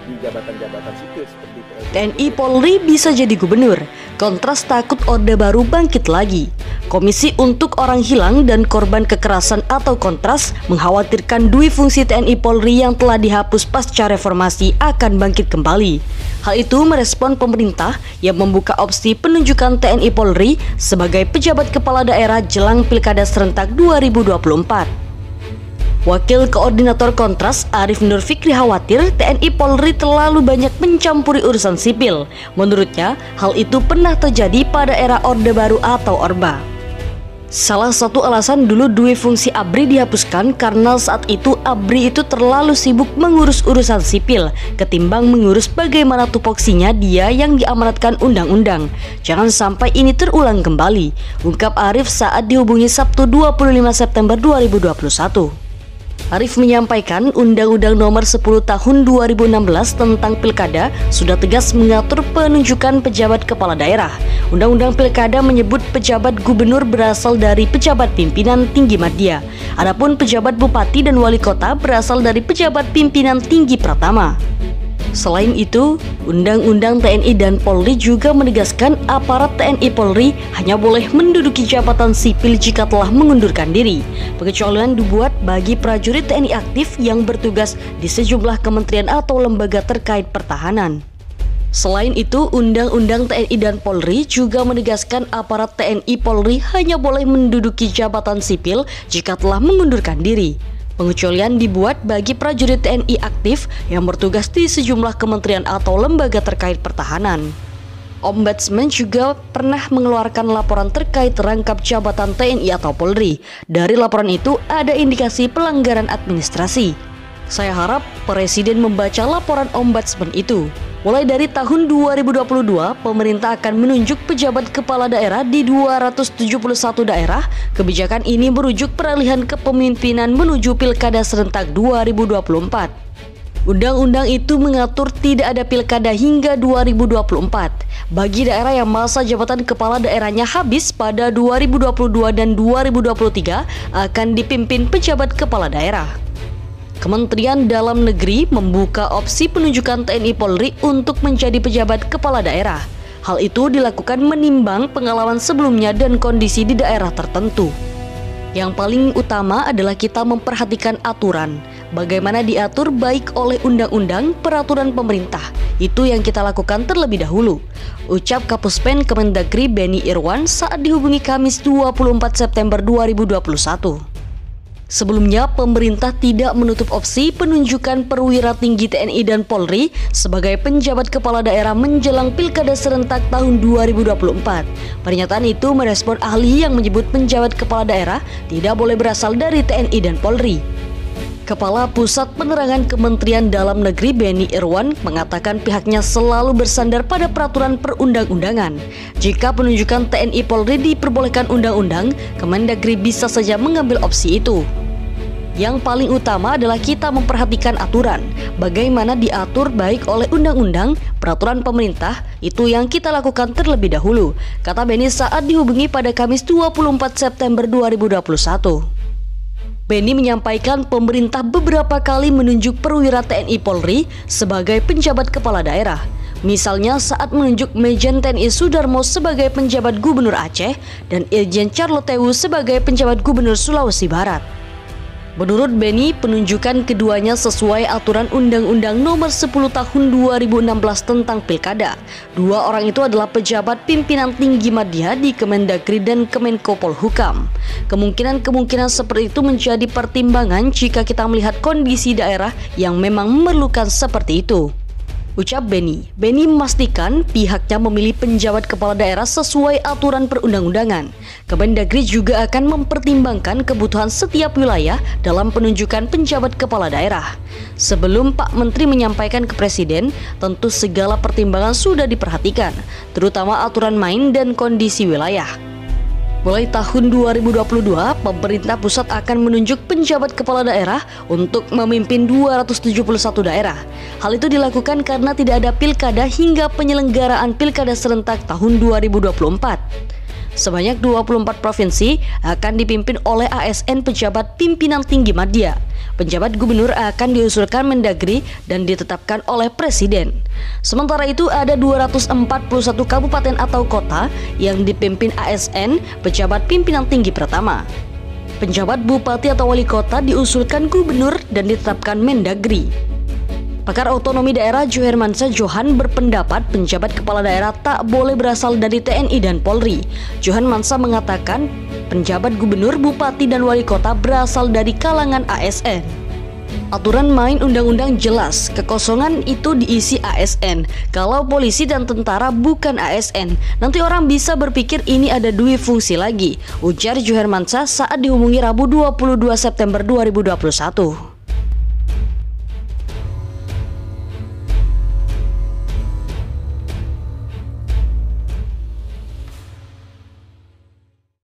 di jabatan-jabatan sipil seperti TNI Polri bisa jadi gubernur, Kontras takut Orde Baru bangkit lagi. Komisi untuk Orang Hilang dan Korban Kekerasan atau Kontras mengkhawatirkan dui fungsi TNI Polri yang telah dihapus pasca reformasi akan bangkit kembali. Hal itu merespon pemerintah yang membuka opsi penunjukan TNI Polri sebagai pejabat kepala daerah jelang Pilkada serentak 2024. Wakil Koordinator Kontras Arief Nur Fikri khawatir TNI Polri terlalu banyak mencampuri urusan sipil. Menurutnya, hal itu pernah terjadi pada era Orde Baru atau Orba. Salah satu alasan dulu dua fungsi ABRI dihapuskan karena saat itu ABRI itu terlalu sibuk mengurus urusan sipil ketimbang mengurus bagaimana tupoksinya dia yang diamanatkan undang-undang. Jangan sampai ini terulang kembali, ungkap Arief saat dihubungi Sabtu 25 September 2021. Arief menyampaikan Undang-Undang Nomor 10 Tahun 2016 tentang Pilkada sudah tegas mengatur penunjukan pejabat kepala daerah. Undang-Undang Pilkada menyebut pejabat gubernur berasal dari pejabat pimpinan tinggi madya. Adapun pejabat bupati dan wali kota berasal dari pejabat pimpinan tinggi pratama. Selain itu, Undang-Undang TNI dan Polri juga menegaskan aparat TNI Polri hanya boleh menduduki jabatan sipil jika telah mengundurkan diri. Pengecualian dibuat bagi prajurit TNI aktif yang bertugas di sejumlah kementerian atau lembaga terkait pertahanan. Selain itu, Undang-Undang TNI dan Polri juga menegaskan aparat TNI Polri hanya boleh menduduki jabatan sipil jika telah mengundurkan diri. Pengecualian dibuat bagi prajurit TNI aktif yang bertugas di sejumlah kementerian atau lembaga terkait pertahanan. Ombudsman juga pernah mengeluarkan laporan terkait rangkap jabatan TNI atau Polri. Dari laporan itu ada indikasi pelanggaran administrasi. Saya harap Presiden membaca laporan Ombudsman itu. Mulai dari tahun 2022, pemerintah akan menunjuk pejabat kepala daerah di 271 daerah. Kebijakan ini merujuk peralihan kepemimpinan menuju Pilkada serentak 2024. Undang-undang itu mengatur tidak ada pilkada hingga 2024. Bagi daerah yang masa jabatan kepala daerahnya habis pada 2022 dan 2023 akan dipimpin pejabat kepala daerah. Kementerian Dalam Negeri membuka opsi penunjukan TNI Polri untuk menjadi pejabat kepala daerah. Hal itu dilakukan menimbang pengalaman sebelumnya dan kondisi di daerah tertentu. Yang paling utama adalah kita memperhatikan aturan. Bagaimana diatur baik oleh undang-undang, peraturan pemerintah. Itu yang kita lakukan terlebih dahulu, ucap Kapuspen Kemendagri Beni Irwan saat dihubungi Kamis 24 September 2021. Sebelumnya, pemerintah tidak menutup opsi penunjukan perwira tinggi TNI dan Polri sebagai penjabat kepala daerah menjelang Pilkada serentak tahun 2024. Pernyataan itu merespon ahli yang menyebut penjabat kepala daerah tidak boleh berasal dari TNI dan Polri. Kepala Pusat Penerangan Kementerian Dalam Negeri Beni Irwan mengatakan pihaknya selalu bersandar pada peraturan perundang-undangan. Jika penunjukan TNI Polri diperbolehkan undang-undang, Kemendagri bisa saja mengambil opsi itu. Yang paling utama adalah kita memperhatikan aturan, bagaimana diatur baik oleh undang-undang, peraturan pemerintah, itu yang kita lakukan terlebih dahulu, kata Beni saat dihubungi pada Kamis 24 September 2021. Beni menyampaikan pemerintah beberapa kali menunjuk perwira TNI Polri sebagai penjabat kepala daerah. Misalnya saat menunjuk Majen TNI Sudarmo sebagai penjabat gubernur Aceh dan Irjen Charlotewu sebagai penjabat gubernur Sulawesi Barat. Menurut Beni, penunjukan keduanya sesuai aturan Undang-Undang Nomor 10 Tahun 2016 tentang Pilkada. Dua orang itu adalah pejabat pimpinan tinggi madya di Kemendagri dan Kemenko Polhukam. Kemungkinan seperti itu menjadi pertimbangan jika kita melihat kondisi daerah yang memang memerlukan seperti itu, ucap Beni. Beni memastikan pihaknya memilih penjabat kepala daerah sesuai aturan perundang-undangan. Kemendagri juga akan mempertimbangkan kebutuhan setiap wilayah dalam penunjukan penjabat kepala daerah. Sebelum Pak Menteri menyampaikan ke Presiden, tentu segala pertimbangan sudah diperhatikan, terutama aturan main dan kondisi wilayah. Mulai tahun 2022, pemerintah pusat akan menunjuk penjabat kepala daerah untuk memimpin 271 daerah. Hal itu dilakukan karena tidak ada pilkada hingga penyelenggaraan Pilkada serentak tahun 2024. Sebanyak 24 provinsi akan dipimpin oleh ASN pejabat pimpinan tinggi madya. Penjabat gubernur akan diusulkan Mendagri dan ditetapkan oleh Presiden. Sementara itu ada 241 kabupaten atau kota yang dipimpin ASN, pejabat pimpinan tinggi pertama. Penjabat bupati atau wali kota diusulkan gubernur dan ditetapkan Mendagri. Pakar otonomi daerah Johermansyah Johan berpendapat penjabat kepala daerah tak boleh berasal dari TNI dan Polri. Johermansyah mengatakan penjabat gubernur, bupati, dan wali kota berasal dari kalangan ASN. Aturan main undang-undang jelas, kekosongan itu diisi ASN. Kalau polisi dan tentara bukan ASN, nanti orang bisa berpikir ini ada dua fungsi lagi, ujar Johermansyah saat dihubungi Rabu 22 September 2021.